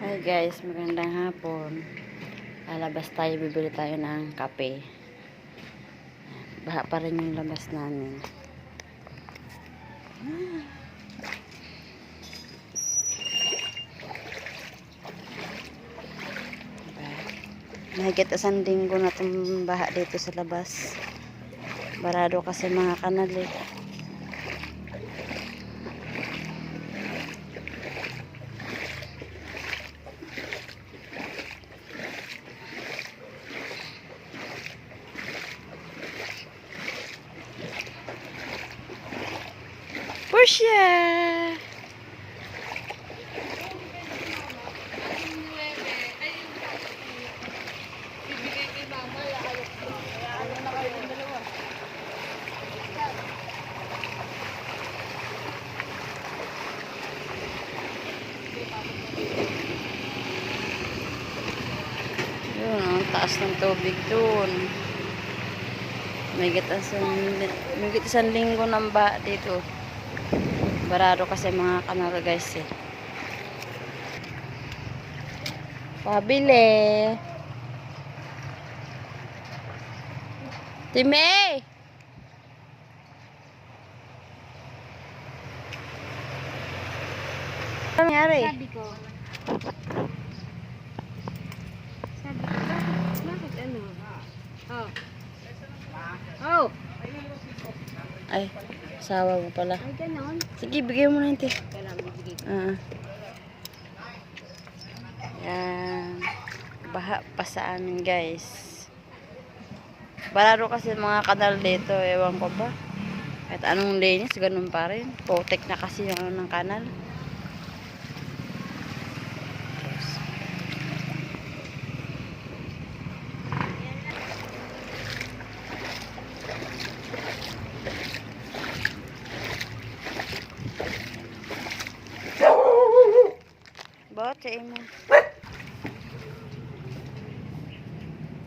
Hi guys, magandang hapon. Lalabas tayo, bibili tayo ng kape. Baha pa rin yung labas namin. Mahigit 1 linggo na itong baha dito sa labas. Barado kasi mga kanal eh. Pusya! Yun, ang taas ng tubig dun. May 1 linggo ng baha dito. Barado kasi mga kanal guys eh. Pabili. Time! Ano nangyari? Sabi ko, bakit ano? Oh. Oh. Ay, sawa mo pala. Ay, ganon. Sige, bigay mo na yun, te. Kailangan bibigay ko. Yan. Baha pa sa amin, guys. Barado kasi mga kanal dito. Ewan ko ba. Kahit anong linis, ganun pa rin. Putik na kasi yung ano ng kanal. Bote mo.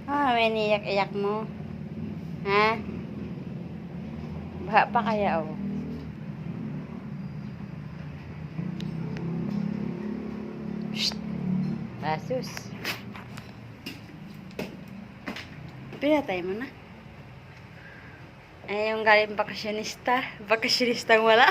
May niyak-iyak mo. Ha? Baha pa kaya oh. Shhh. Basus. Pinatay mo na. Ay, yung galing bakasyonista. Bakasyonistang wala.